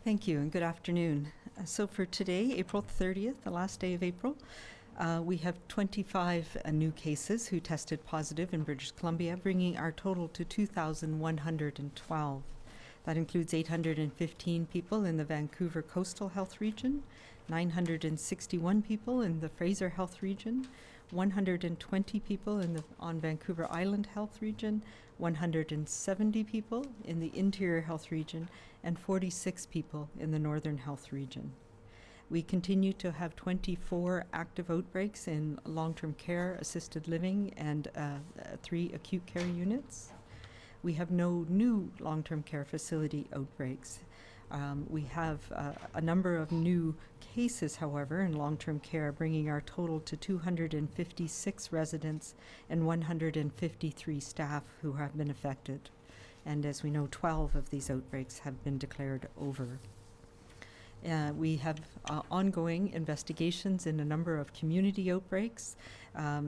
Thank you and good afternoon. So for today, April 30th, the last day of April, we have 25 new cases who tested positive in British Columbia, bringing our total to 2,112. That includes 815 people in the Vancouver Coastal Health Region, 961 people in the Fraser Health Region, 120 people on Vancouver Island Health Region, 170 people in the Interior Health Region, and 46 people in the Northern Health Region. We continue to have 24 active outbreaks in long-term care, assisted living, and 3 acute care units. We have no new long-term care facility outbreaks. We have a number of new cases, however, in long-term care, bringing our total to 256 residents and 153 staff who have been affected. And as we know, 12 of these outbreaks have been declared over. We have ongoing investigations in a number of community outbreaks,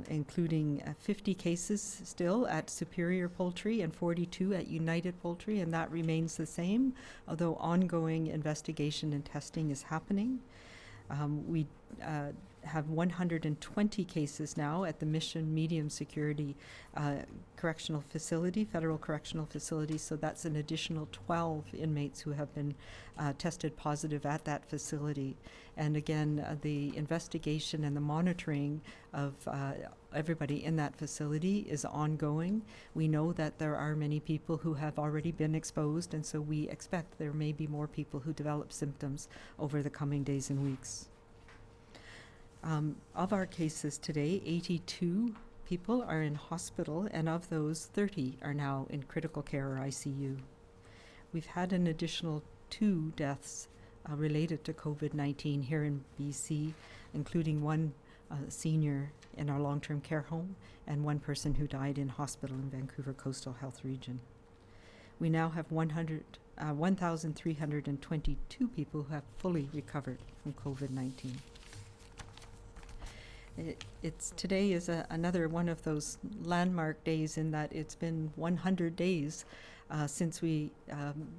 including 50 cases still at Superior Poultry and 42 at United Poultry, and that remains the same, although ongoing investigation and testing is happening. We have 120 cases now at the Mission Medium Security Correctional Facility, Federal Correctional Facility, so that's an additional 12 inmates who have been tested positive at that facility. And again, the investigation and the monitoring of everybody in that facility is ongoing. We know that there are many people who have already been exposed, and so we expect there may be more people who develop symptoms over the coming days and weeks. Of our cases today, 82 people are in hospital, and of those, 30 are now in critical care or ICU. We've had an additional 2 deaths related to COVID-19 here in BC, including one senior in our long-term care home and one person who died in hospital in Vancouver Coastal Health Region. We now have 1,322 people who have fully recovered from COVID-19. Today is another one of those landmark days in that it's been 100 days since we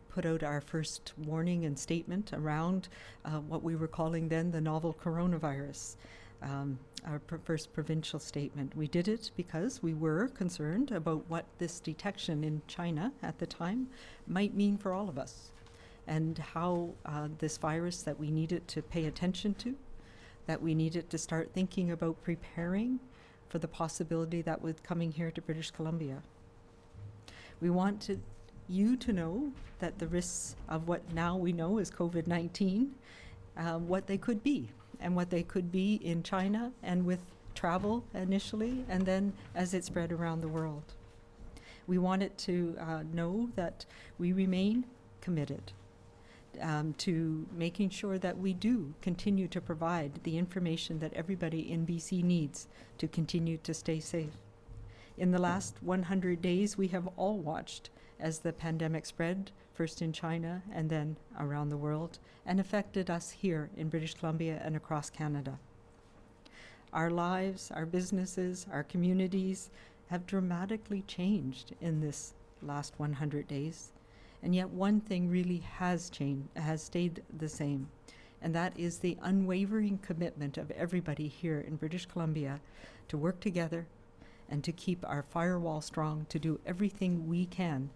put out our first warning and statement around what we were calling then the novel coronavirus, our first provincial statement. We did it because we were concerned about what this detection in China at the time might mean for all of us, and how this virus that we needed to pay attention to, that we needed to start thinking about preparing for the possibility that was coming here to British Columbia. We wanted you to know that the risks of what now we know is COVID-19, what they could be, and what they could be in China and with travel initially, and then as it spread around the world. We wanted to know that we remain committed to making sure that we do continue to provide the information that everybody in BC needs to continue to stay safe. In the last 100 days, we have all watched as the pandemic spread, first in China and then around the world, and affected us here in British Columbia and across Canada. Our lives, our businesses, our communities have dramatically changed in this last 100 days. And yet one thing really has stayed the same, and that is the unwavering commitment of everybody here in British Columbia to work together and to keep our firewall strong, to do everything we can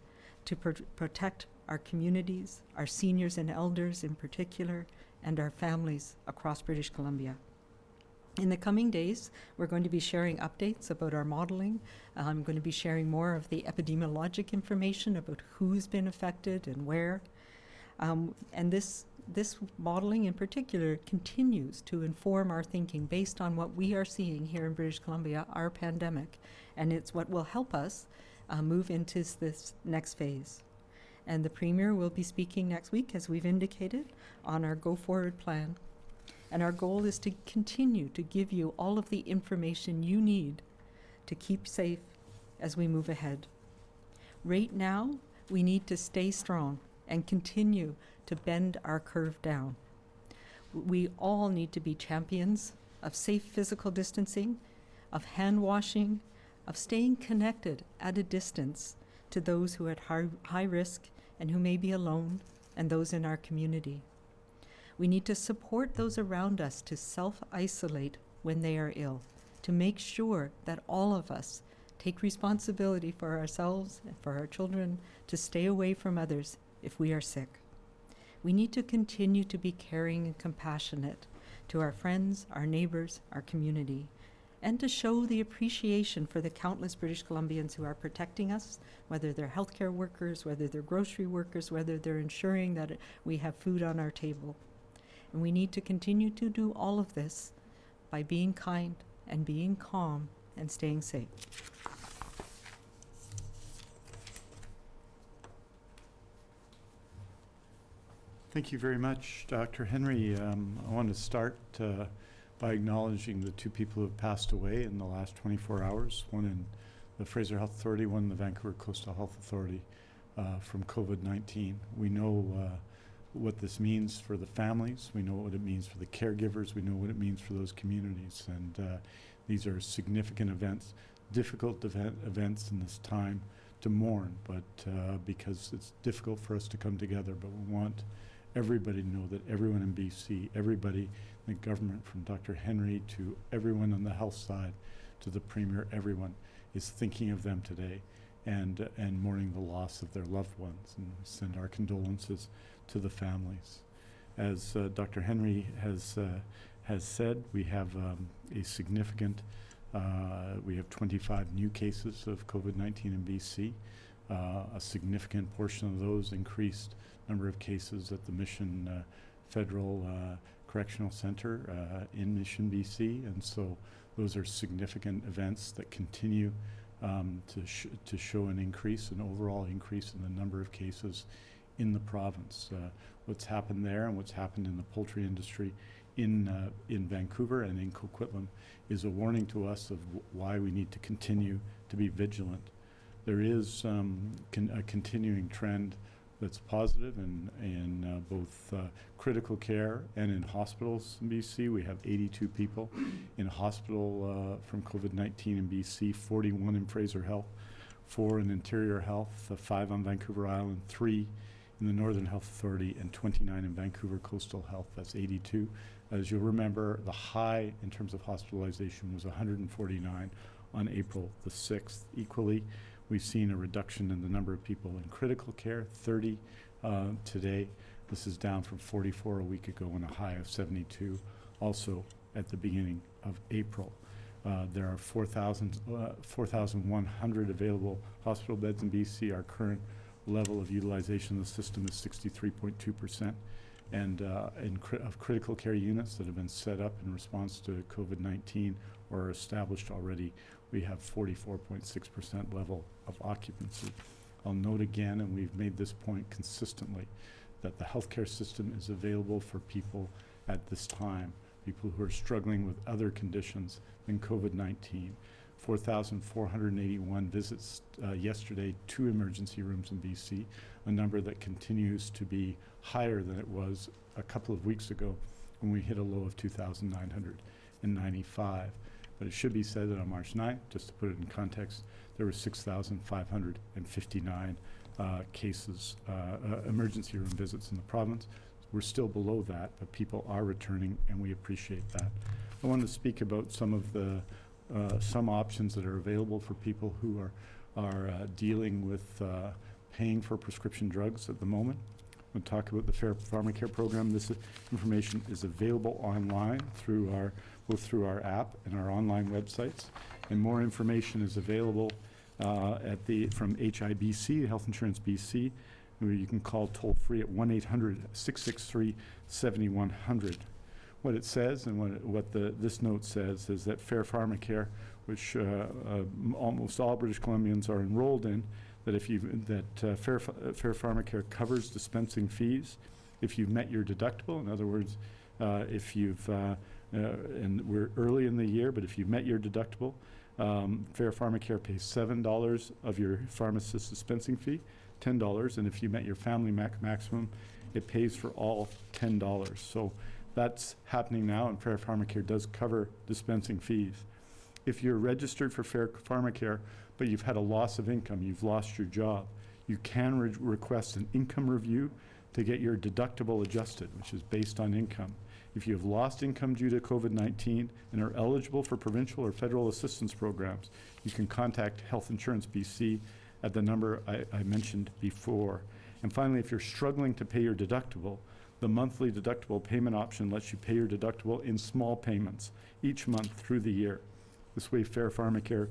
to protect our communities, our seniors and elders in particular, and our families across British Columbia. In the coming days, we're going to be sharing updates about our modeling. I'm going to be sharing more of the epidemiologic information about who's been affected and where. And this modeling in particular continues to inform our thinking based on what we are seeing here in British Columbia, our pandemic. And it's what will help us move into this next phase. And the Premier will be speaking next week, as we've indicated, on our go-forward plan. And our goal is to continue to give you all of the information you need to keep safe as we move ahead. Right now, we need to stay strong and continue to bend our curve down. We all need to be champions of safe physical distancing, of hand washing, of staying connected at a distance to those who are at high risk and who may be alone and those in our community. We need to support those around us to self-isolate when they are ill, to make sure that all of us take responsibility for ourselves and for our children to stay away from others if we are sick. We need to continue to be caring and compassionate to our friends, our neighbors, our community, and to show the appreciation for the countless British Columbians who are protecting us, whether they're healthcare workers, whether they're grocery workers, whether they're ensuring that we have food on our table. And we need to continue to do all of this by being kind and being calm and staying safe. Thank you very much, Dr. Henry. I want to start by acknowledging the two people who have passed away in the last 24 hours, one in the Fraser Health Authority, one in the Vancouver Coastal Health Authority from COVID-19. We know what this means for the families. We know what it means for the caregivers. We know what it means for those communities. And these are significant events, difficult events in this time to mourn, but because it's difficult for us to come together, but we want everybody to know that everyone in BC, everybody in the government, from Dr. Henry to everyone on the health side, to the Premier, everyone is thinking of them today and mourning the loss of their loved ones, and send our condolences to the families. As Dr. Henry has said, we have a significant, we have 25 new cases of COVID-19 in BC. A significant portion of those increased number of cases at the Mission Federal Correctional Center in Mission, BC, and so those are significant events that continue to show an increase, an overall increase in the number of cases in the province. What's happened there and what's happened in the poultry industry in Vancouver and in Coquitlam is a warning to us of why we need to continue to be vigilant. There is a continuing trend that's positive in both critical care and in hospitals in BC. We have 82 people in hospital from COVID-19 in BC, 41 in Fraser Health, 4 in Interior Health, 5 on Vancouver Island, 3 in the Northern Health Authority, and 29 in Vancouver Coastal Health. That's 82. As you'll remember, the high in terms of hospitalization was 149 on April the 6th. Equally, we've seen a reduction in the number of people in critical care, 30 today. This is down from 44 a week ago and a high of 72 also at the beginning of April. There are 4,100 available hospital beds in BC. Our current level of utilization of the system is 63.2%. And of critical care units that have been set up in response to COVID-19 or are established already, we have 44.6% level of occupancy. I'll note again, and we've made this point consistently, that the healthcare system is available for people at this time, people who are struggling with other conditions than COVID-19. 4,481 visits yesterday to emergency rooms in BC, a number that continues to be higher than it was a couple of weeks ago when we hit a low of 2,995. But it should be said that on March 9th, just to put it in context, there were 6,559 cases, emergency room visits in the province. We're still below that, but people are returning, and we appreciate that. I want to speak about some of the some options that are available for people who are dealing with paying for prescription drugs at the moment. We'll talk about the PharmaCare program. This information is available online through both through our app and our online websites, and more information is available from HIBC, Health Insurance BC, where you can call toll free at 1-800-663-7100. What it says and what this note says is that Fair PharmaCare, which almost all British Columbians are enrolled in, that Fair PharmaCare covers dispensing fees if you've met your deductible. In other words, if you've and we're early in the year, but if you've met your deductible, Fair PharmaCare pays $7 of your pharmacist dispensing fee, $10, and if you met your family maximum, it pays for all $10. So that's happening now, and Fair PharmaCare does cover dispensing fees. If you're registered for Fair PharmaCare, but you've had a loss of income, you've lost your job, you can request an income review to get your deductible adjusted, which is based on income. If you have lost income due to COVID-19 and are eligible for provincial or federal assistance programs, you can contact Health Insurance BC at the number I mentioned before. And finally, if you're struggling to pay your deductible, the monthly deductible payment option lets you pay your deductible in small payments each month through the year. This way, Fair PharmaCare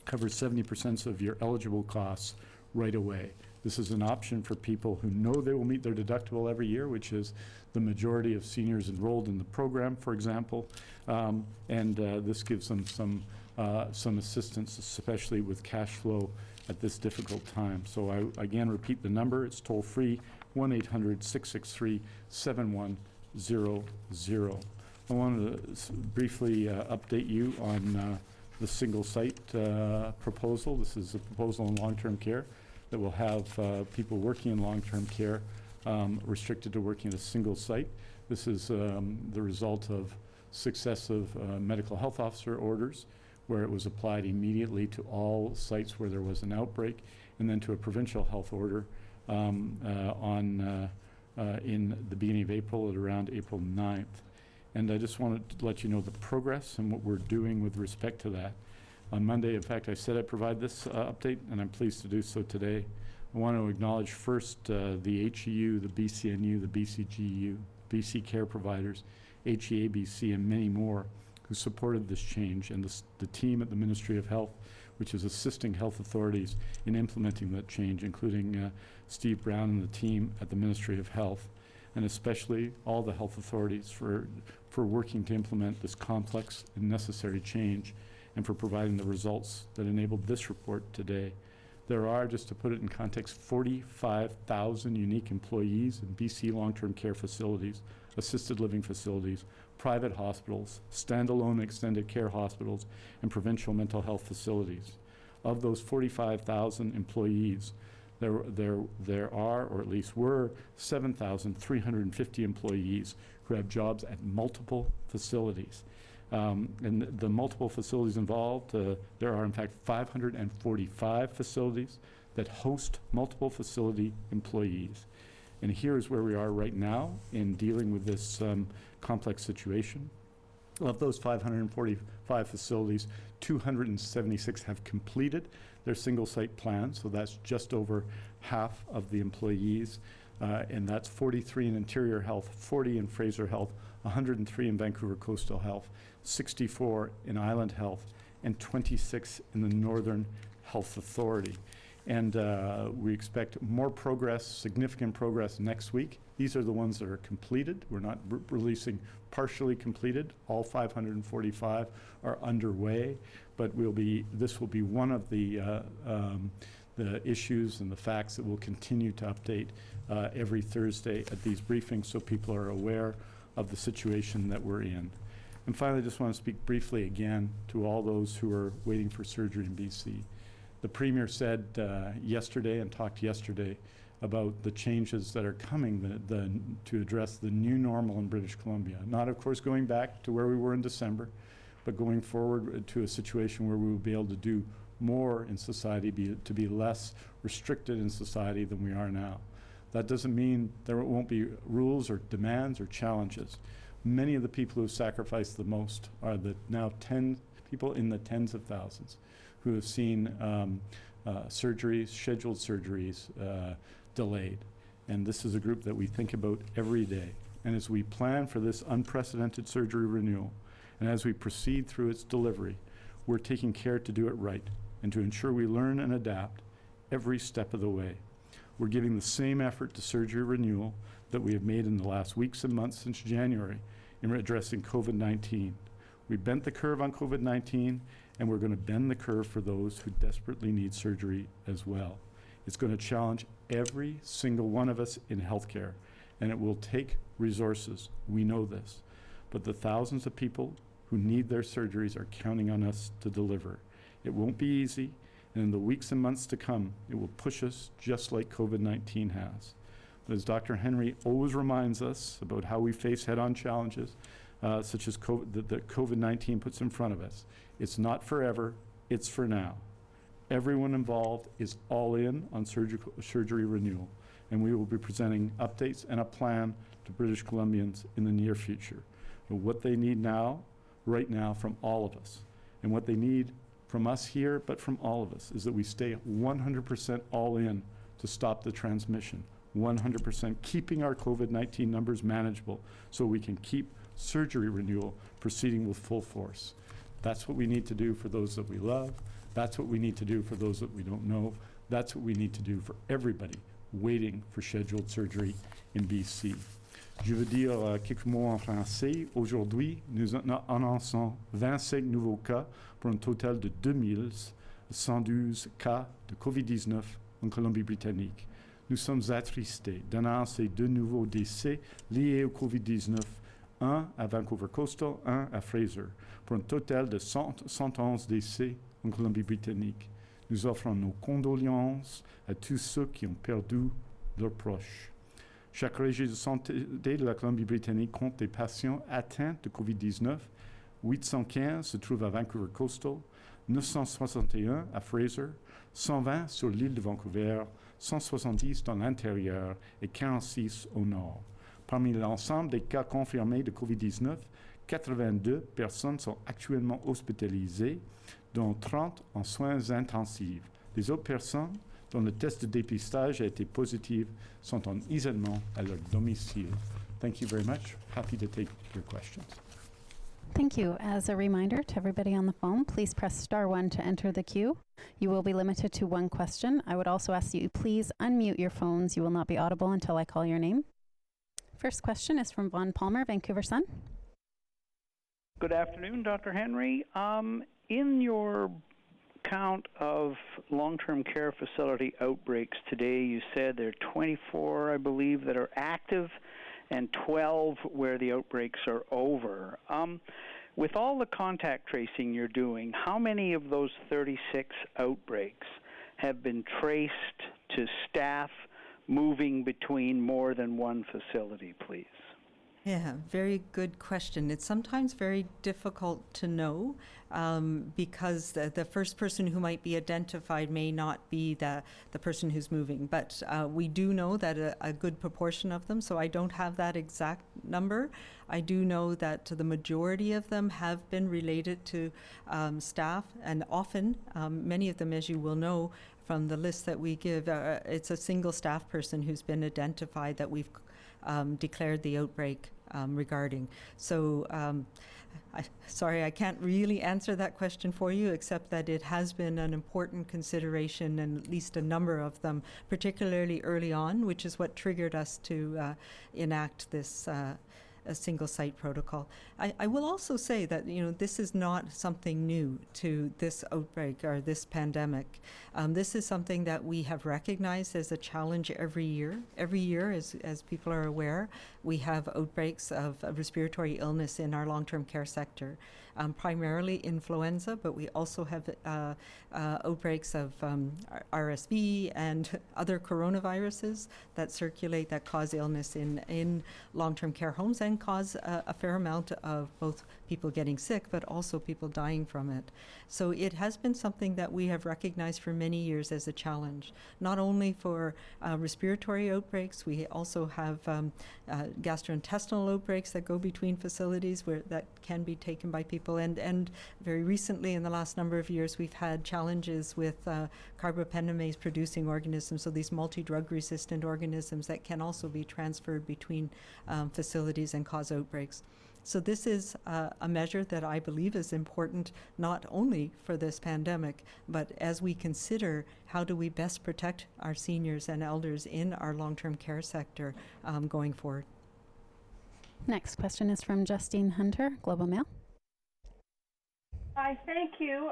covers 70% of your eligible costs right away. This is an option for people who know they will meet their deductible every year, which is the majority of seniors enrolled in the program, for example. This gives them some assistance, especially with cash flow at this difficult time. So I again repeat the number. It's toll free, 1-800-663-7100. I wanted to briefly update you on the single site proposal. This is a proposal in long-term care that will have people working in long-term care restricted to working at a single site. This is the result of successive medical health officer orders where it was applied immediately to all sites where there was an outbreak, and then to a provincial health order in the beginning of April at around April 9th. And I just wanted to let you know the progress and what we're doing with respect to that. On Monday, in fact, I said I'd provide this update, and I'm pleased to do so today. I want to acknowledge first the HEU, the BCNU, the BCGU, BC Care Providers, HEABC, and many more who supported this change, and the team at the Ministry of Health, which is assisting health authorities in implementing that change, including Steve Brown and the team at the Ministry of Health, and especially all the health authorities for working to implement this complex and necessary change, and for providing the results that enabled this report today. There are, just to put it in context, 45,000 unique employees in BC long-term care facilities, assisted living facilities, private hospitals, standalone extended care hospitals, and provincial mental health facilities. Of those 45,000 employees, there are, or at least were, 7,350 employees who have jobs at multiple facilities. And the multiple facilities involved, there are in fact 545 facilities that host multiple facility employees. And here is where we are right now in dealing with this complex situation. Of those 545 facilities, 276 have completed their single site plan, so that's just over half of the employees, and that's 43 in Interior Health, 40 in Fraser Health, 103 in Vancouver Coastal Health, 64 in Island Health, and 26 in the Northern Health Authority. And we expect more progress, significant progress next week. These are the ones that are completed. We're not releasing partially completed. All 545 are underway, but this will be one of the issues and the facts that we'll continue to update every Thursday at these briefings, so people are aware of the situation that we're in. And finally, I just want to speak briefly again to all those who are waiting for surgery in BC. The Premier said yesterday and talked yesterday about the changes that are coming to address the new normal in British Columbia. Not, of course, going back to where we were in December, but going forward to a situation where we will be able to do more in society, to be less restricted in society than we are now. That doesn't mean there won't be rules or demands or challenges. Many of the people who have sacrificed the most are the now people in the tens of thousands who have seen surgeries, scheduled surgeries delayed. And this is a group that we think about every day. And as we plan for this unprecedented surgery renewal, and as we proceed through its delivery, we're taking care to do it right and to ensure we learn and adapt every step of the way. We're giving the same effort to surgery renewal that we have made in the last weeks and months since January in addressing COVID-19. We bent the curve on COVID-19, and we're going to bend the curve for those who desperately need surgery as well. It's going to challenge every single one of us in healthcare, and it will take resources. We know this. But the thousands of people who need their surgeries are counting on us to deliver. It won't be easy, and in the weeks and months to come, it will push us just like COVID-19 has. But as Dr. Henry always reminds us about how we face head-on challenges, such as that COVID-19 puts in front of us, it's not forever, it's for now. Everyone involved is all in on surgery renewal, and we will be presenting updates and a plan to British Columbians in the near future. And what they need now, right now, from all of us, and what they need from us here, but from all of us, is that we stay 100% all in to stop the transmission, 100% keeping our COVID-19 numbers manageable so we can keep surgery renewal proceeding with full force. That's what we need to do for those that we love. That's what we need to do for those that we don't know. That's what we need to do for everybody waiting for scheduled surgery in BC. Je veux dire quelques mots en français. Aujourd'hui, nous annonçons 25 nouveaux cas pour un total de 2112 cas de COVID-19 en Colombie-Britannique. Nous sommes attristés d'annoncer 2 nouveaux décès liés au COVID-19, un à Vancouver Coastal, un à Fraser, pour un total de 111 décès en Colombie-Britannique. Nous offrons nos condoléances à tous ceux qui ont perdu leurs proches. Chaque région de santé de la Colombie-Britannique compte des patients atteints de COVID-19. 815 se trouvent à Vancouver Coastal, 961 à Fraser, 120 sur l'île de Vancouver, 170 dans l'intérieur et 46 au nord. Parmi l'ensemble des cas confirmés de COVID-19, 82 personnes sont actuellement hospitalisées, dont 30 en soins intensifs. Les autres personnes dont le test de dépistage a été positif sont en isolement à leur domicile. Thank you very much. Happy to take your questions. Thank you. As a reminder to everybody on the phone, please press star 1 to enter the queue. You will be limited to 1 question. I would also ask that you please unmute your phones. You will not be audible until I call your name. First question is from Vaughn Palmer, Vancouver Sun. Good afternoon, Dr. Henry. In your count of long-term care facility outbreaks today, you said there are 24, I believe, that are active and 12 where the outbreaks are over. With all the contact tracing you're doing, how many of those 36 outbreaks have been traced to staff moving between more than one facility, please? Yeah, very good question. It's sometimes very difficult to know because the first person who might be identified may not be the person who's moving. But we do know that a good proportion of them, so I don't have that exact number. I do know that the majority of them have been related to staff, and often, many of them, as you will know from the list that we give, it's a single staff person who's been identified that we've declared the outbreak regarding. So sorry, I can't really answer that question for you, except that it has been an important consideration, and at least a number of them, particularly early on, which is what triggered us to enact this a single site protocol. I will also say that, this is not something new to this outbreak or this pandemic. This is something that we have recognized as a challenge every year. Every year, as people are aware, we have outbreaks of respiratory illness in our long-term care sector, primarily influenza, but we also have outbreaks of RSV and other coronaviruses that circulate, that cause illness in long-term care homes and cause a fair amount of both people getting sick, but also people dying from it. So it has been something that we have recognized for many years as a challenge, not only for respiratory outbreaks. We also have gastrointestinal outbreaks that go between facilities where that can be taken by people. And very recently, in the last number of years, we've had challenges with carbapenemase producing organisms, so these multi-drug resistant organisms that can also be transferred between facilities and cause outbreaks. So this is a measure that I believe is important not only for this pandemic, but as we consider how do we best protect our seniors and elders in our long-term care sector going forward. Next question is from Justine Hunter, Global Mail. Hi, thank you.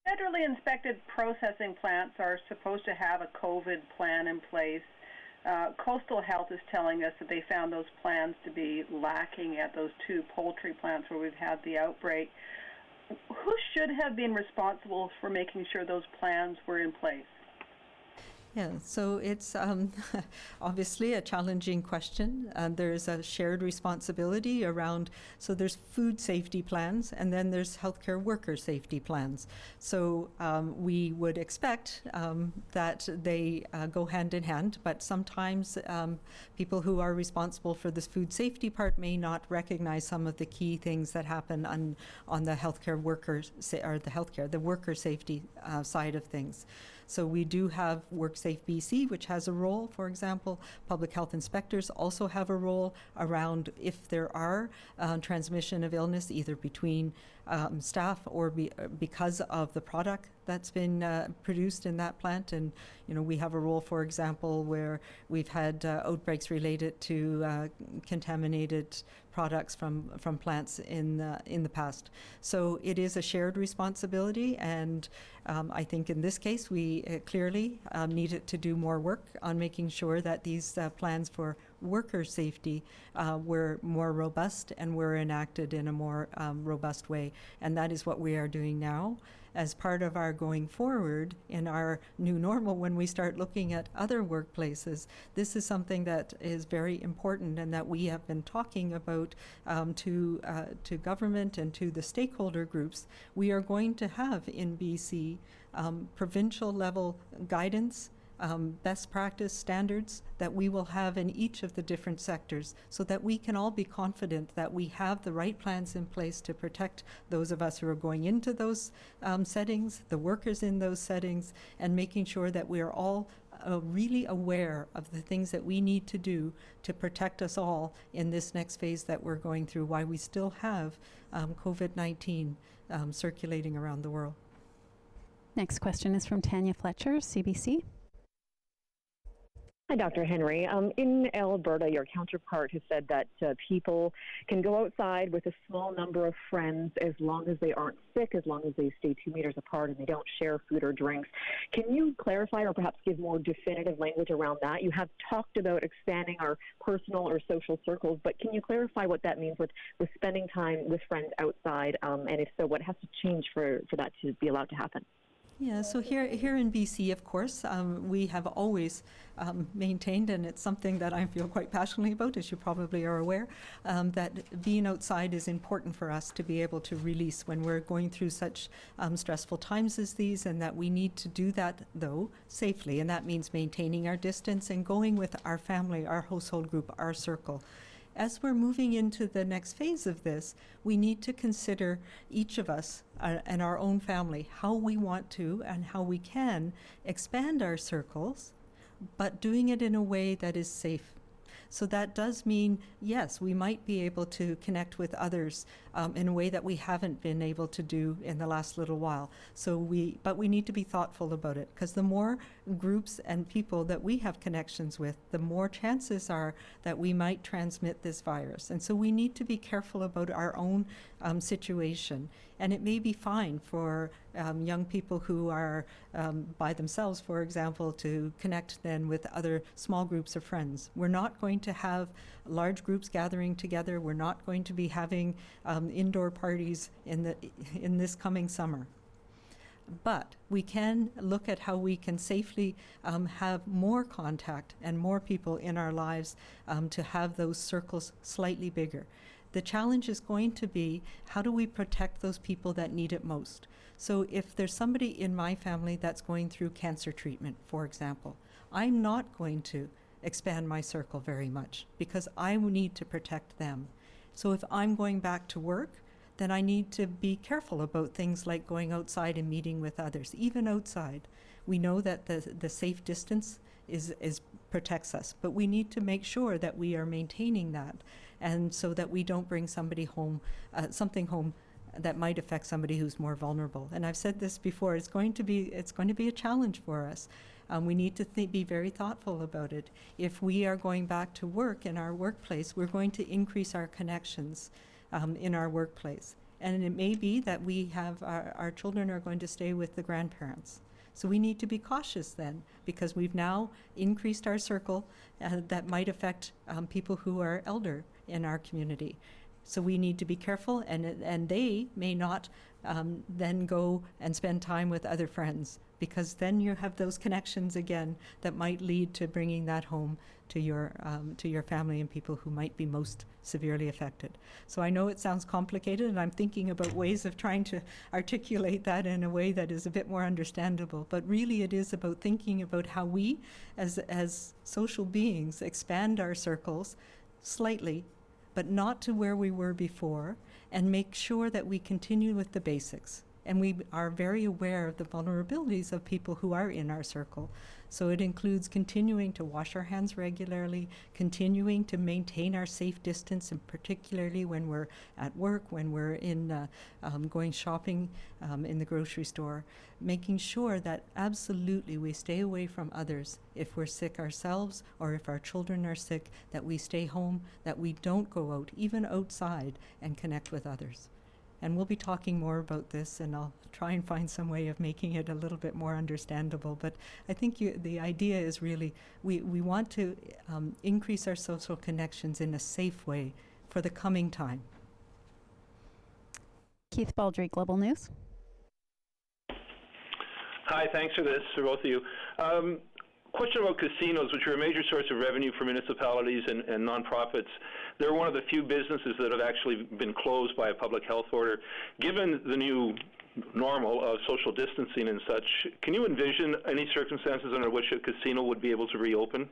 Federally inspected processing plants are supposed to have a COVID plan in place. Coastal Health is telling us that they found those plans to be lacking at those 2 poultry plants where we've had the outbreak. Who should have been responsible for making sure those plans were in place? Yeah, so it's obviously a challenging question. There's a shared responsibility around, so there's food safety plans and then there's healthcare worker safety plans. So we would expect that they go hand in hand, but sometimes people who are responsible for this food safety part may not recognize some of the key things that happen on the healthcare workers, or the worker safety side of things. So we do have WorkSafe BC, which has a role, for example. Public health inspectors also have a role around if there are transmission of illness, either between staff or because of the product that's been produced in that plant. And, you know, we have a role, for example, where we've had outbreaks related to contaminated products from plants in the past. So it is a shared responsibility, and I think in this case we clearly needed to do more work on making sure that these plans for worker safety were more robust and were enacted in a more robust way. And that is what we are doing now as part of our going forward in our new normal. When we start looking at other workplaces, this is something that is very important and that we have been talking about to government and to the stakeholder groups. We are going to have in BC provincial level guidance, best practice standards that we will have in each of the different sectors, so that we can all be confident that we have the right plans in place to protect those of us who are going into those settings, the workers in those settings, and making sure that we are all really aware of the things that we need to do to protect us all in this next phase that we're going through, while we still have COVID-19 circulating around the world. Next question is from Tanya Fletcher, CBC. Hi, Dr. Henry. In Alberta, your counterpart has said that people can go outside with a small number of friends as long as they aren't sick, as long as they stay 2 meters apart and they don't share food or drinks. Can you clarify or perhaps give more definitive language around that? You have talked about expanding our personal or social circles, but can you clarify what that means with spending time with friends outside? And if so, what has to change for that to be allowed to happen? Yeah, so here in BC, of course, we have always maintained, and it's something that I feel quite passionately about, as you probably are aware, that being outside is important for us to be able to release when we're going through such stressful times as these, and that we need to do that, though, safely. And that means maintaining our distance and going with our family, our household group, our circle. As we're moving into the next phase of this, we need to consider each of us and our own family, how we want to and how we can expand our circles, but doing it in a way that is safe. So that does mean, yes, we might be able to connect with others in a way that we haven't been able to do in the last little while. But we need to be thoughtful about it, because the more groups and people that we have connections with, the more chances are that we might transmit this virus. And so we need to be careful about our own situation. And it may be fine for young people who are by themselves, for example, to connect then with other small groups of friends. We're not going to have large groups gathering together. We're not going to be having indoor parties in this coming summer. But we can look at how we can safely have more contact and more people in our lives to have those circles slightly bigger. The challenge is going to be, how do we protect those people that need it most? So if there's somebody in my family that's going through cancer treatment, for example, I'm not going to expand my circle very much, because I need to protect them. So if I'm going back to work, then I need to be careful about things like going outside and meeting with others. Even outside, we know that the safe distance is protects us, but we need to make sure that we are maintaining that, and so that we don't bring somebody home, something home that might affect somebody who's more vulnerable. And I've said this before, it's going to be a challenge for us. We need to be very thoughtful about it. If we are going back to work in our workplace, we're going to increase our connections in our workplace. And it may be that we have our children are going to stay with the grandparents. So we need to be cautious then, because we've now increased our circle that might affect people who are elder in our community. So we need to be careful, and they may not then go and spend time with other friends. because then you have those connections again that might lead to bringing that home to your family and people who might be most severely affected. So I know it sounds complicated, and I'm thinking about ways of trying to articulate that in a way that is a bit more understandable. But really it is about thinking about how we, as social beings, expand our circles slightly, but not to where we were before, and make sure that we continue with the basics. And we are very aware of the vulnerabilities of people who are in our circle. So it includes continuing to wash our hands regularly, continuing to maintain our safe distance, and particularly when we're at work, when we're in going shopping in the grocery store, making sure that absolutely we stay away from others. If we're sick ourselves or if our children are sick, that we stay home, that we don't go out, even outside, and connect with others. And we'll be talking more about this, and I'll try and find some way of making it a little bit more understandable. But I think the idea is really we want to increase our social connections in a safe way for the coming time. Keith Baldry, Global News. Hi, thanks for this, for both of you. Question about casinos, which are a major source of revenue for municipalities and nonprofits. They're one of the few businesses that have actually been closed by a public health order. Given the new normal of social distancing and such, can you envision any circumstances under which a casino would be able to reopen?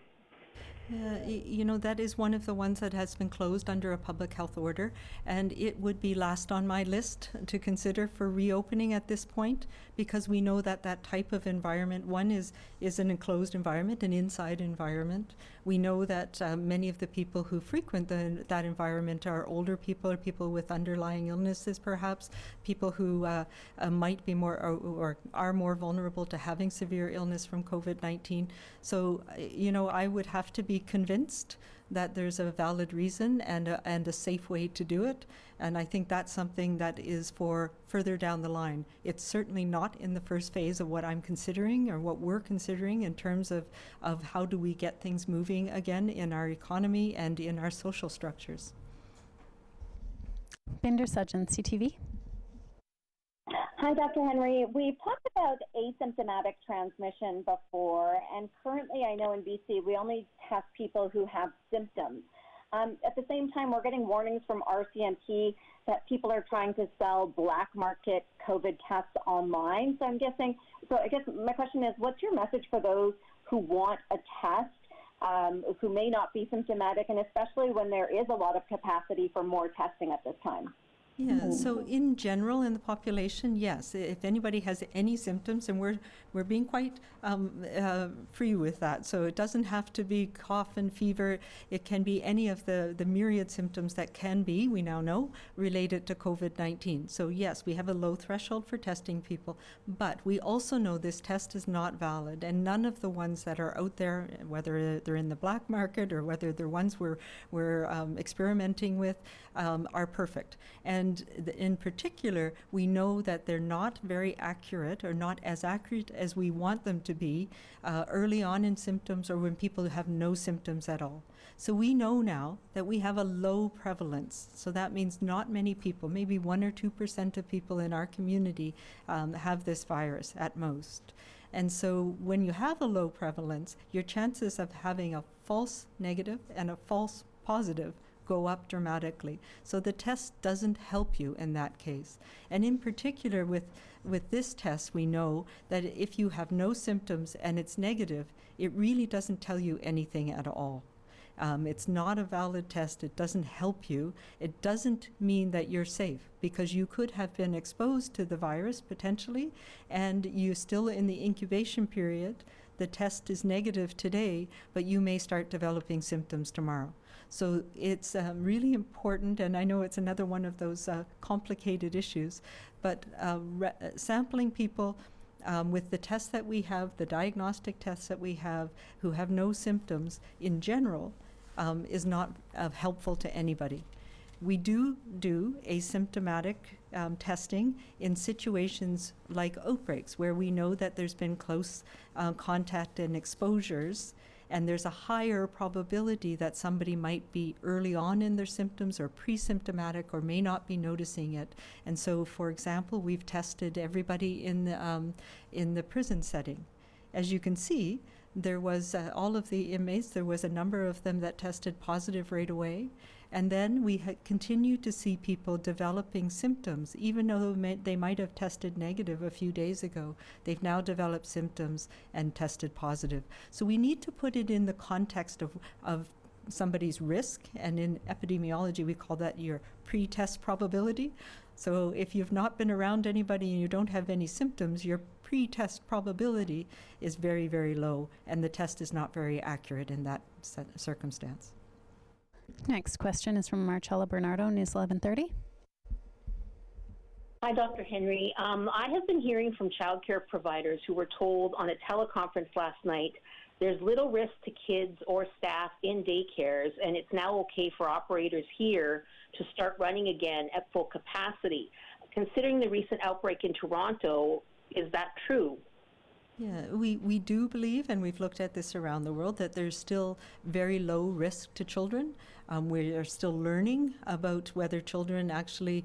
You know, that is one of the ones that has been closed under a public health order, and it would be last on my list to consider for reopening at this point, because we know that that type of environment, one is an enclosed environment, an inside environment. We know that many of the people who frequent that environment are older people, or people with underlying illnesses perhaps, people who might be more or are more vulnerable to having severe illness from COVID-19. So, you know, I would have to be convinced that there's a valid reason and a safe way to do it. And I think that's something that is for further down the line. It's certainly not in the first phase of what I'm considering or what we're considering in terms of how do we get things moving again in our economy and in our social structures. Binder Sudgeon, CTV. Hi, Dr. Henry. We've talked about asymptomatic transmission before, and currently I know in BC we only test people who have symptoms. At the same time, we're getting warnings from RCMP that people are trying to sell black market COVID tests online. So I guess my question is, what's your message for those who want a test, who may not be symptomatic, and especially when there is a lot of capacity for more testing at this time? Yeah, so in general in the population, yes, if anybody has any symptoms, and we're being quite free with that. So it doesn't have to be cough and fever. It can be any of the myriad symptoms that can be, we now know, related to COVID-19. So yes, we have a low threshold for testing people, but we also know this test is not valid, and none of the ones that are out there, whether they're in the black market or whether they're ones we're experimenting with, are perfect. And in particular, we know that they're not very accurate, or not as accurate as we want them to be early on in symptoms, or when people have no symptoms at all. So we know now that we have a low prevalence. So that means not many people, maybe 1 or 2% of people in our community have this virus at most. And so when you have a low prevalence, your chances of having a false negative and a false positive go up dramatically. So the test doesn't help you in that case. And in particular with this test, we know that if you have no symptoms and it's negative, it really doesn't tell you anything at all. It's not a valid test. It doesn't help you. It doesn't mean that you're safe, because you could have been exposed to the virus potentially, and you're still in the incubation period. The test is negative today, but you may start developing symptoms tomorrow. So it's really important, and I know it's another one of those complicated issues, but sampling people with the tests that we have, the diagnostic tests that we have, who have no symptoms in general, is not helpful to anybody. We do asymptomatic testing in situations like outbreaks, where we know that there's been close contact and exposures, And there's a higher probability that somebody might be early on in their symptoms or pre-symptomatic or may not be noticing it. And so, for example, we've tested everybody in the prison setting. As you can see, there was all of the inmates, there was a number of them that tested positive right away. And then we continued to see people developing symptoms, even though they might have tested negative a few days ago. They've now developed symptoms and tested positive. So we need to put it in the context of somebody's risk, and in epidemiology we call that your pre-test probability. So if you've not been around anybody and you don't have any symptoms, your pre-test probability is very, very low, and the test is not very accurate in that circumstance. Next question is from Marcella Bernardo, News 1130. Hi, Dr. Henry. I have been hearing from childcare providers who were told on a teleconference last night there's little risk to kids or staff in daycares, and it's now okay for operators here to start running again at full capacity. Considering the recent outbreak in Toronto, is that true? Yeah, we do believe, and we've looked at this around the world, that there's still very low risk to children. We are still learning about whether children actually,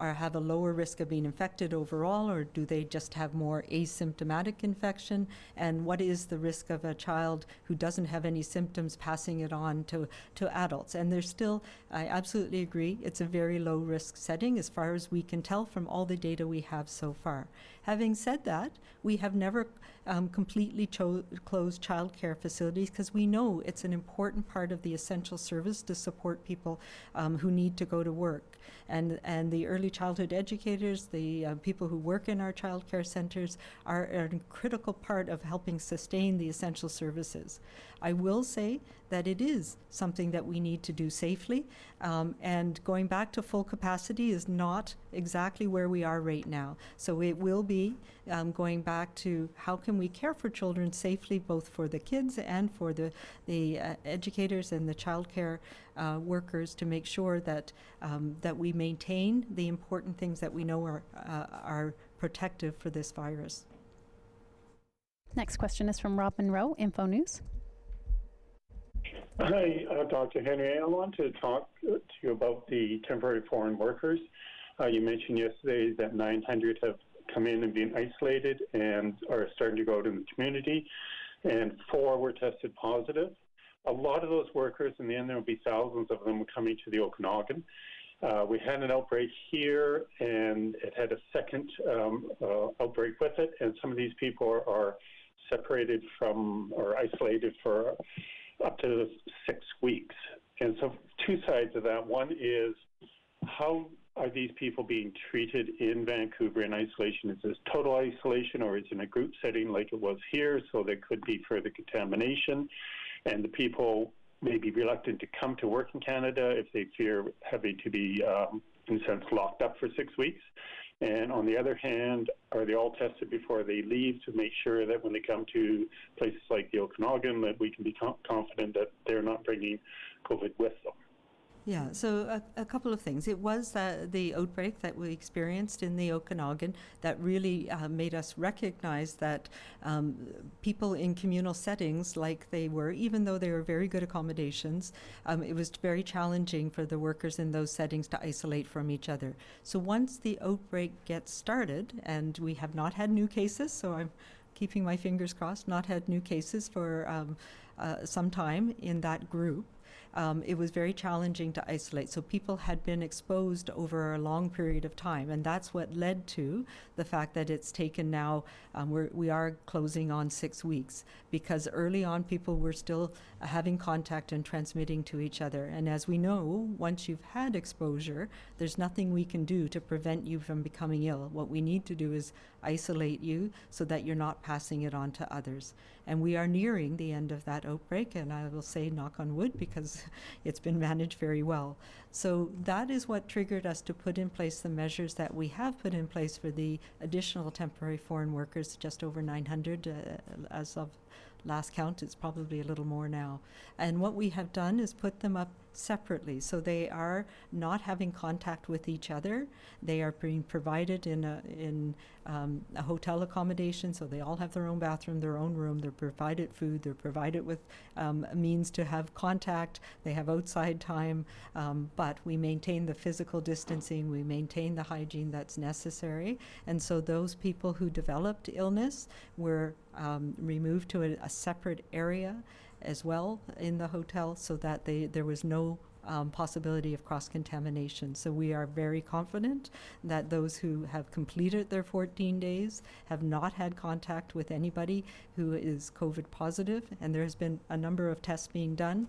have a lower risk of being infected overall, or do they just have more asymptomatic infection, and what is the risk of a child who doesn't have any symptoms passing it on to adults. And there's still, I absolutely agree, it's a very low risk setting as far as we can tell from all the data we have so far. Having said that, we have never completely closed childcare facilities, because we know it's an important part of the essential service to support people who need to go to work. And the early childhood educators, the people who work in our childcare centers are a critical part of helping sustain the essential services. I will say that it is something that we need to do safely, and going back to full capacity is not exactly where we are right now. So it will be going back to how can we care for children safely, both for the kids and for the educators and the childcare workers, to make sure that that we maintain the important things that we know are protective for this virus. Next question is from Rob Monroe, Info News. Hi, Dr. Henry. I want to talk to you about the temporary foreign workers. You mentioned yesterday that 900 have come in and been isolated and are starting to go out in the community, and 4 were tested positive. A lot of those workers, in the end there will be thousands of them coming to the Okanagan. We had an outbreak here, and it had a second outbreak with it, and some of these people are separated from or isolated for up to 6 weeks. And so 2 sides of that. One is, how are these people being treated in Vancouver in isolation? Is this total isolation, or is it in a group setting like it was here, so there could be further contamination? And the people may be reluctant to come to work in Canada if they fear having to be, in a sense, locked up for 6 weeks. And on the other hand, are they all tested before they leave to make sure that when they come to places like the Okanagan, that we can be confident that they're not bringing COVID with them? Yeah, so a couple of things. It was the outbreak that we experienced in the Okanagan that really made us recognize that people in communal settings, like they were, even though they were very good accommodations, it was very challenging for the workers in those settings to isolate from each other. So once the outbreak gets started, and we have not had new cases, so I'm keeping my fingers crossed, not had new cases for some time in that group, it was very challenging to isolate. So people had been exposed over a long period of time, and that's what led to the fact that it's taken now, we are closing on 6 weeks, because early on people were still having contact and transmitting to each other. And as we know, once you've had exposure, there's nothing we can do to prevent you from becoming ill. What we need to do is isolate you so that you're not passing it on to others. And we are nearing the end of that outbreak, and I will say knock on wood, because it's been managed very well. So that is what triggered us to put in place the measures that we have put in place for the additional temporary foreign workers, just over 900 as of last count. It's probably a little more now. And what we have done is put them up separately. So they are not having contact with each other. They are being provided in a hotel accommodation, so they all have their own bathroom, their own room. They're provided food. They're provided with means to have contact. They have outside time, but we maintain the physical distancing. We maintain the hygiene that's necessary. And so those people who developed illness were removed to a separate area as well in the hotel, so that there was no possibility of cross-contamination. So we are very confident that those who have completed their 14 days have not had contact with anybody who is COVID positive, and there has been a number of tests being done.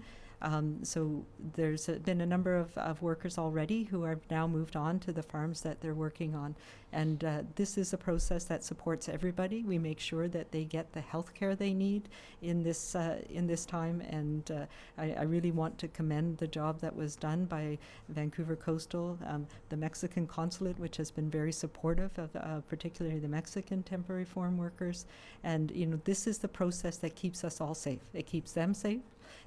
So there's been a number of workers already who are now moved on to the farms that they're working on. And this is a process that supports everybody. We make sure that they get the health care they need in this time. And I really want to commend the job that was done by Vancouver Coastal, the Mexican consulate, which has been very supportive of particularly the Mexican temporary foreign workers. And, you know, this is the process that keeps us all safe. It keeps them safe.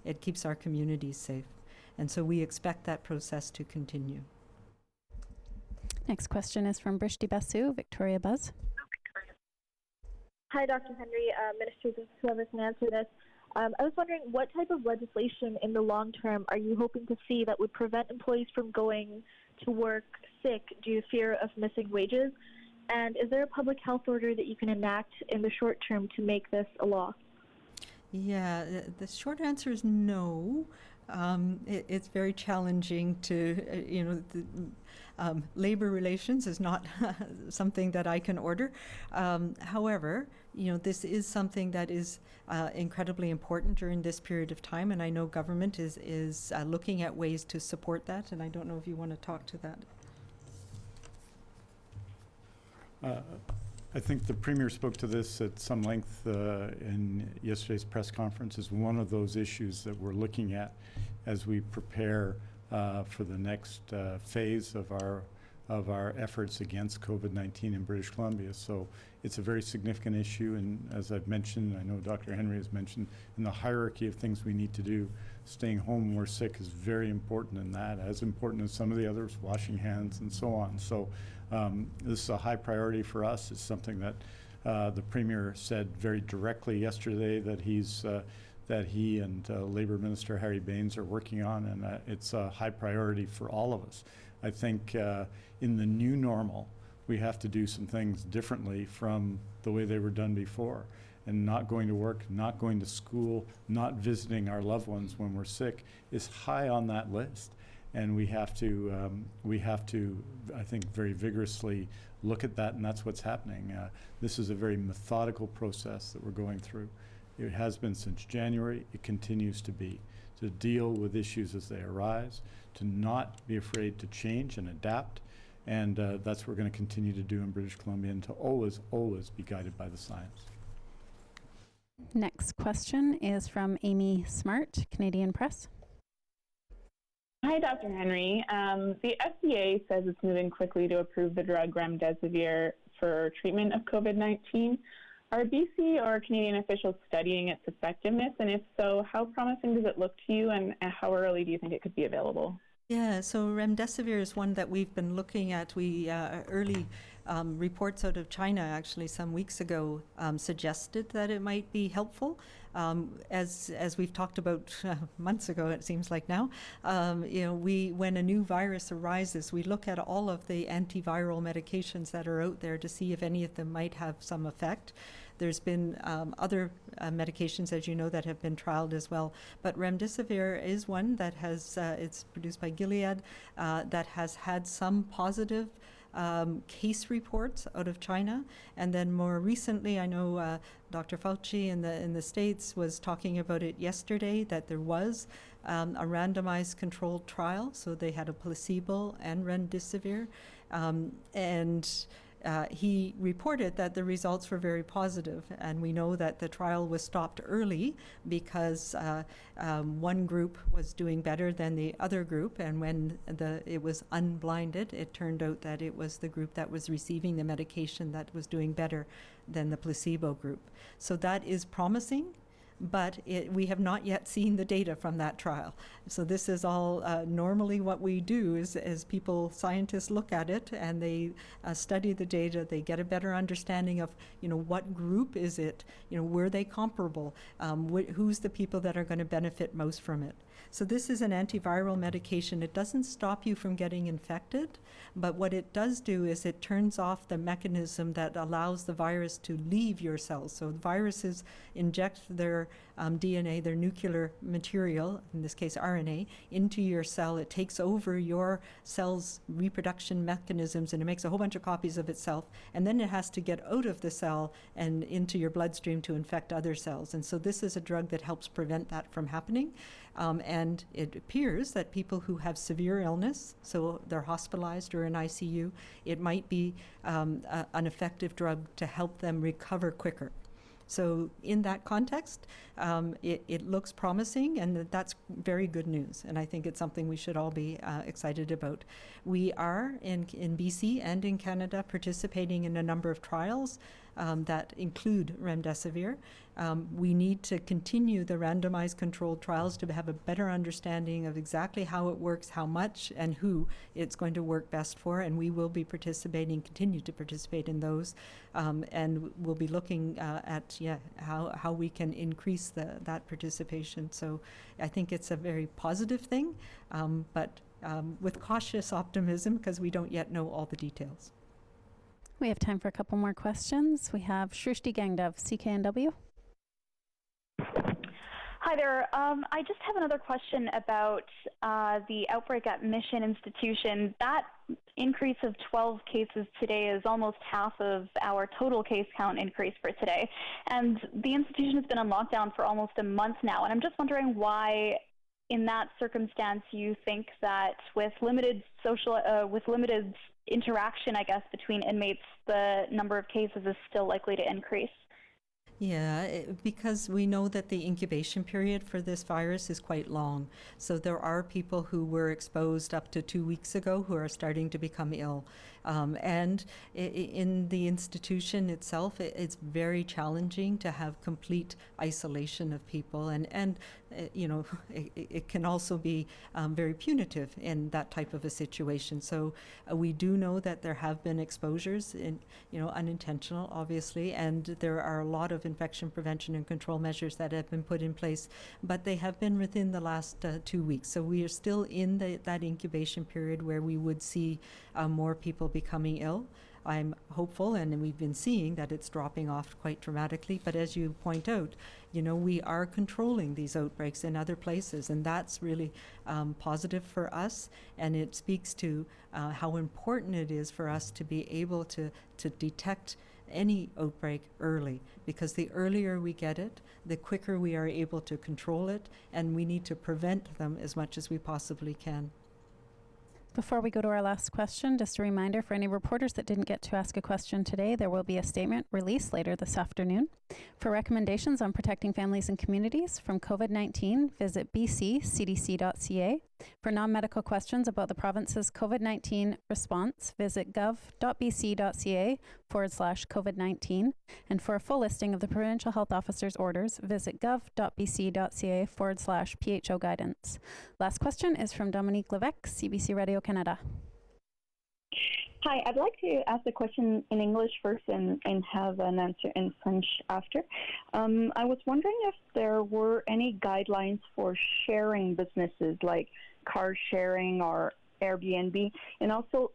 It keeps our communities safe. And so we expect that process to continue. Next question is from Brishti Basu, Victoria Buzz. Hi, Dr. Henry, ministers, whoever can answer this. I was wondering, what type of legislation in the long term are you hoping to see that would prevent employees from going to work sick due to fear of missing wages? And is there a public health order that you can enact in the short term to make this a law? Yeah, the short answer is no. It's very challenging to, labor relations is not something that I can order. However, this is something that is incredibly important during this period of time, and I know government is looking at ways to support that, and I don't know if you want to talk to that. I think the Premier spoke to this at some length in yesterday's press conference as one of those issues that we're looking at as we prepare for the next phase of our efforts against COVID-19 in British Columbia. So it's a very significant issue, and as I've mentioned, I know Dr. Henry has mentioned, in the hierarchy of things we need to do, staying home when we're sick is very important in that, as important as some of the others, washing hands and so on. So this is a high priority for us. It's something that the Premier said very directly yesterday that he and Labour Minister Harry Bains are working on, and it's a high priority for all of us. I think in the new normal, we have to do some things differently from the way they were done before. And not going to work, not going to school, not visiting our loved ones when we're sick is high on that list. And we have to, I think, very vigorously look at that, and that's what's happening. This is a very methodical process that we're going through. It has been since January. It continues to be, to deal with issues as they arise, to not be afraid to change and adapt, and that's what we're going to continue to do in British Columbia, and to always, always be guided by the science. Next question is from Amy Smart, Canadian Press. Hi, Dr. Henry. The FDA says it's moving quickly to approve the drug remdesivir for treatment of COVID-19. Are BC or Canadian officials studying its effectiveness? And if so, how promising does it look to you, and how early do you think it could be available? Yeah, so remdesivir is one that we've been looking at. We early reports out of China actually some weeks ago suggested that it might be helpful. As we've talked about months ago, it seems like now, when a new virus arises, we look at all of the antiviral medications that are out there to see if any of them might have some effect. There's been other medications, as you know, that have been trialed as well. But remdesivir is one that has, it's produced by Gilead, that has had some positive case reports out of China. And then more recently, I know Dr. Fauci in the States was talking about it yesterday, that there was a randomized controlled trial. So they had a placebo and remdesivir. He reported that the results were very positive, and we know that the trial was stopped early because one group was doing better than the other group, and when it was unblinded, it turned out that it was the group that was receiving the medication that was doing better than the placebo group. So that is promising. but we have not yet seen the data from that trial. So this is all normally what we do is as scientists look at it and they study the data, they get a better understanding of, what group is it, were they comparable, who's the people that are going to benefit most from it. So this is an antiviral medication. It doesn't stop you from getting infected, but what it does do is it turns off the mechanism that allows the virus to leave your cells. So viruses inject their DNA, their nuclear material, in this case RNA, into your cell. It takes over your cell's reproduction mechanisms and it makes a whole bunch of copies of itself, and then it has to get out of the cell and into your bloodstream to infect other cells. And so this is a drug that helps prevent that from happening. And it appears that people who have severe illness, so they're hospitalized or in ICU, it might be an effective drug to help them recover quicker. So in that context, it looks promising, and that's very good news. And I think it's something we should all be excited about. We are in BC and in Canada participating in a number of trials that include remdesivir. We need to continue the randomized controlled trials to have a better understanding of exactly how it works, how much, and who it's going to work best for, and we will be continue to participate in those, and we'll be looking at how we can increase that participation. So I think it's a very positive thing, but with cautious optimism because we don't yet know all the details. We have time for a couple more questions. We have Shrishti Gangdev, CKNW. Hi there. I just have another question about the outbreak at Mission Institution. That increase of 12 cases today is almost half of our total case count increase for today. And the institution has been on lockdown for almost a month now. And I'm just wondering why, in that circumstance, you think that with limited interaction, I guess, between inmates, the number of cases is still likely to increase. Yeah, because we know that the incubation period for this virus is quite long. So there are people who were exposed up to 2 weeks ago who are starting to become ill. And in the institution itself, it's very challenging to have complete isolation of people. And it can also be very punitive in that type of a situation. So we do know that there have been exposures, unintentional, obviously, and there are a lot of infection prevention and control measures that have been put in place, but they have been within the last 2 weeks. So we are still in that incubation period where we would see more people becoming ill. I'm hopeful, and we've been seeing that it's dropping off quite dramatically, but as you point out, we are controlling these outbreaks in other places, and that's really positive for us, and it speaks to how important it is for us to be able to detect any outbreak early, because the earlier we get it, the quicker we are able to control it, and we need to prevent them as much as we possibly can. Before we go to our last question, just a reminder for any reporters that didn't get to ask a question today, there will be a statement released later this afternoon. For recommendations on protecting families and communities from COVID-19, visit bccdc.ca. For non-medical questions about the province's COVID-19 response, visit gov.bc.ca/COVID-19. And for a full listing of the Provincial Health Officer's orders, visit gov.bc.ca/PHO guidance. Last question is from Dominique Levesque, CBC Radio Canada. Hi, I'd like to ask a question in English first and have an answer in French after. I was wondering if there were any guidelines for sharing businesses like car sharing or Airbnb, and also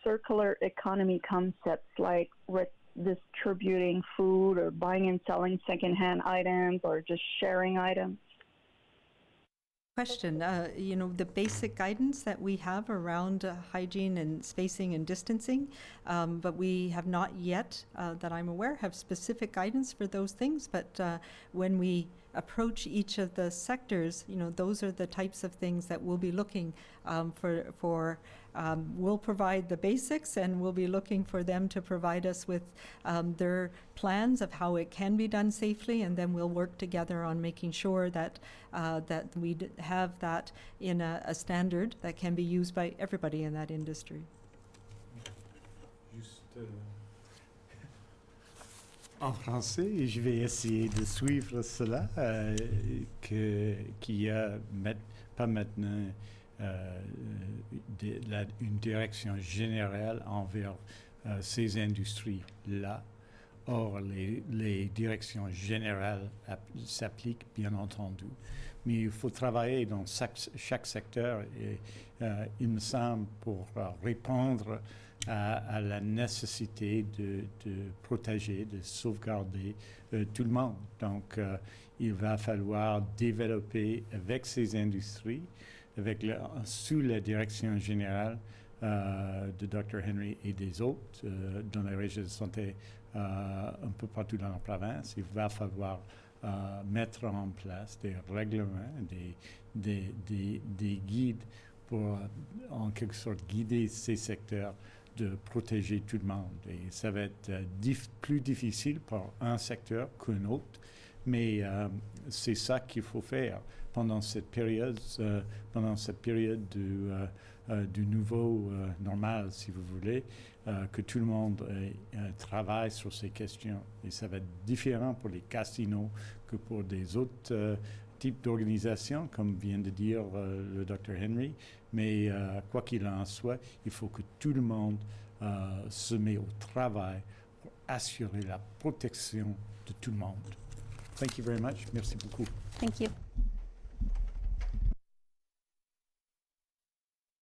circular economy concepts like distributing food or buying and selling secondhand items or just sharing items. Question. The basic guidance that we have around hygiene and spacing and distancing, but we have not yet, that I'm aware, have specific guidance for those things. But when we approach each of the sectors, those are the types of things that we'll be looking for. We'll provide the basics, and we'll be looking for them to provide us with their plans of how it can be done safely, and then we'll work together on making sure that we have that in a standard that can be used by everybody in that industry. En français, et je vais essayer de suivre cela, qu'il y a pas maintenant une direction générale envers ces industries-là. Or, les directions générales s'appliquent, bien entendu. Mais il faut travailler dans chaque secteur, et il me semble, pour répondre à la nécessité de protéger, de sauvegarder tout le monde. Donc, il va falloir développer avec ces industries, sous la direction générale de Dr. Henry et des autres dans les régions de santé un peu partout dans la province. Il va falloir mettre en place des règlements, des guides pour, en quelque sorte, guider ces secteurs de protéger tout le monde. Et ça va être plus difficile pour un secteur qu'un autre, mais c'est ça qu'il faut faire pendant cette période du nouveau normal, si vous voulez, que tout le monde travaille sur ces questions. Et ça va être différent pour les casinos que pour des autres types d'organisations, comme vient de dire le Dr. Henry. Mais quoi qu'il en soit, il faut que tout le monde se met au travail pour assurer la protection de tout le monde. Thank you very much. Merci beaucoup. Thank you.